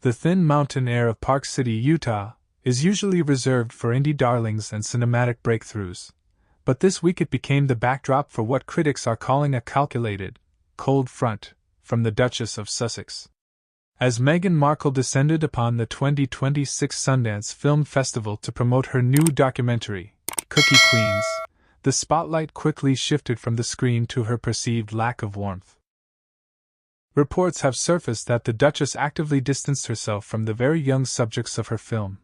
The thin mountain air of Park City, Utah, is usually reserved for indie darlings and cinematic breakthroughs, but this week it became the backdrop for what critics are calling a calculated, cold front from the Duchess of Sussex. As Meghan Markle descended upon the 2026 Sundance Film Festival to promote her new documentary, Cookie Queens, the spotlight quickly shifted from the screen to her perceived lack of warmth. Reports have surfaced that the Duchess actively distanced herself from the very young subjects of her film,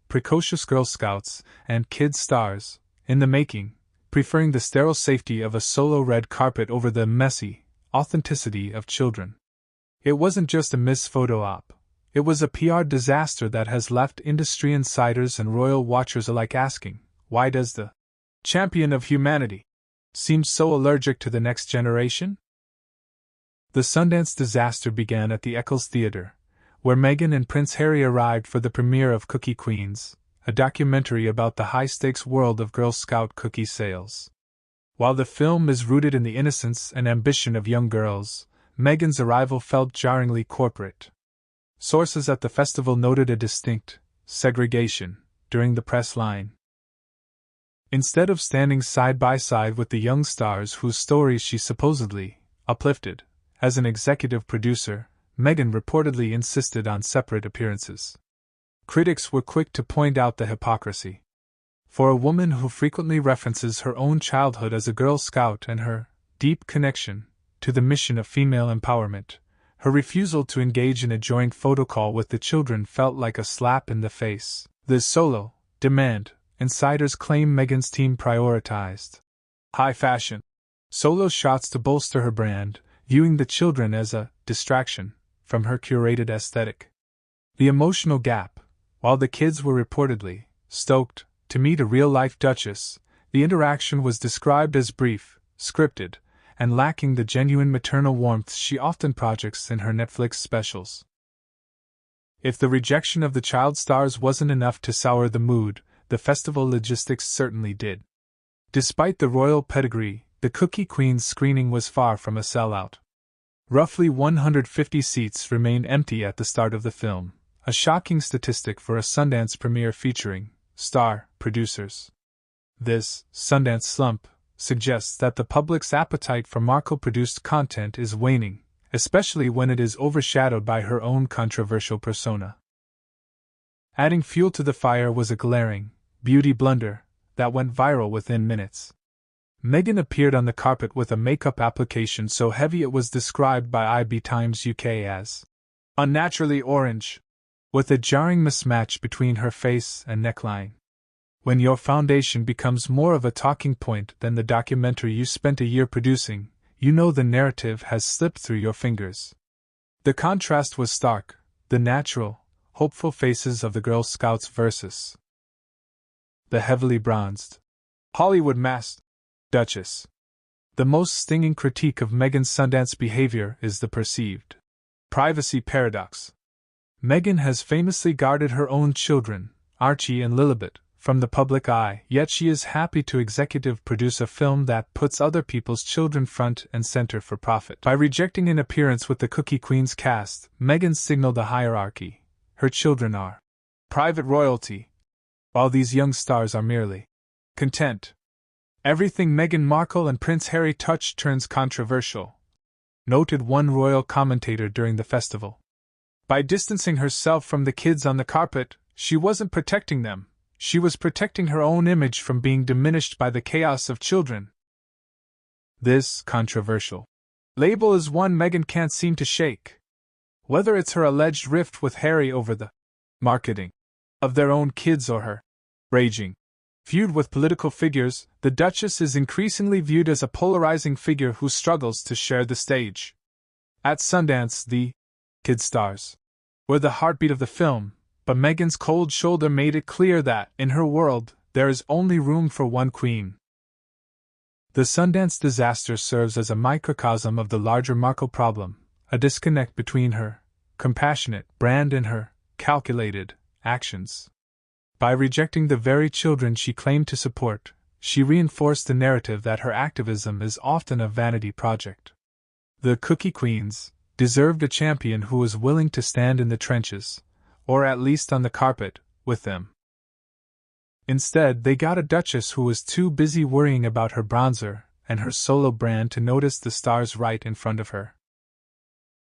precocious Girl Scouts and kid stars, in the making, preferring the sterile safety of a solo red carpet over the messy authenticity of children. It wasn't just a Miss Photo op, it was a PR disaster that has left industry insiders and royal watchers alike asking, why does the champion of humanity seem so allergic to the next generation? The Sundance disaster began at the Eccles Theatre, where Meghan and Prince Harry arrived for the premiere of Cookie Queens, a documentary about the high-stakes world of Girl Scout cookie sales. While the film is rooted in the innocence and ambition of young girls, Meghan's arrival felt jarringly corporate. Sources at the festival noted a distinct segregation during the press line. Instead of standing side by side with the young stars whose stories she supposedly uplifted, as an executive producer, Meghan reportedly insisted on separate appearances. Critics were quick to point out the hypocrisy. For a woman who frequently references her own childhood as a Girl Scout and her deep connection to the mission of female empowerment, her refusal to engage in a joint photo call with the children felt like a slap in the face. The solo demand, insiders claim Meghan's team prioritized high fashion solo shots to bolster her brand, viewing the children as a distraction from her curated aesthetic. The emotional gap, while the kids were reportedly stoked to meet a real-life Duchess, the interaction was described as brief, scripted, and lacking the genuine maternal warmth she often projects in her Netflix specials. If the rejection of the child stars wasn't enough to sour the mood, the festival logistics certainly did. Despite the royal pedigree, the Cookie Queens screening was far from a sellout. Roughly 150 seats remained empty at the start of the film, a shocking statistic for a Sundance premiere featuring star producers. This Sundance slump suggests that the public's appetite for Markle-produced content is waning, especially when it is overshadowed by her own controversial persona. Adding fuel to the fire was a glaring beauty blunder that went viral within minutes. Meghan appeared on the carpet with a makeup application so heavy it was described by IB Times UK as unnaturally orange, with a jarring mismatch between her face and neckline. When your foundation becomes more of a talking point than the documentary you spent a year producing, you know the narrative has slipped through your fingers. The contrast was stark, the natural, hopeful faces of the Girl Scouts versus the heavily bronzed Hollywood masked Duchess. The most stinging critique of Meghan's Sundance behavior is the perceived privacy paradox. Meghan has famously guarded her own children, Archie and Lilibet, from the public eye, yet she is happy to executive produce a film that puts other people's children front and center for profit. By rejecting an appearance with the Cookie Queens cast, Meghan signaled a hierarchy. Her children are private royalty, while these young stars are merely content. Everything Meghan Markle and Prince Harry touch turns controversial, noted one royal commentator during the festival. By distancing herself from the kids on the carpet, she wasn't protecting them, she was protecting her own image from being diminished by the chaos of children. This controversial label is one Meghan can't seem to shake. Whether it's her alleged rift with Harry over the marketing of their own kids or her raging feud with political figures, the Duchess is increasingly viewed as a polarizing figure who struggles to share the stage. At Sundance, the kid stars were the heartbeat of the film, but Meghan's cold shoulder made it clear that, in her world, there is only room for one queen. The Sundance disaster serves as a microcosm of the larger Markle problem, a disconnect between her compassionate brand and her calculated actions. By rejecting the very children she claimed to support, she reinforced the narrative that her activism is often a vanity project. The Cookie Queens deserved a champion who was willing to stand in the trenches, or at least on the carpet, with them. Instead, they got a duchess who was too busy worrying about her bronzer and her solo brand to notice the stars right in front of her.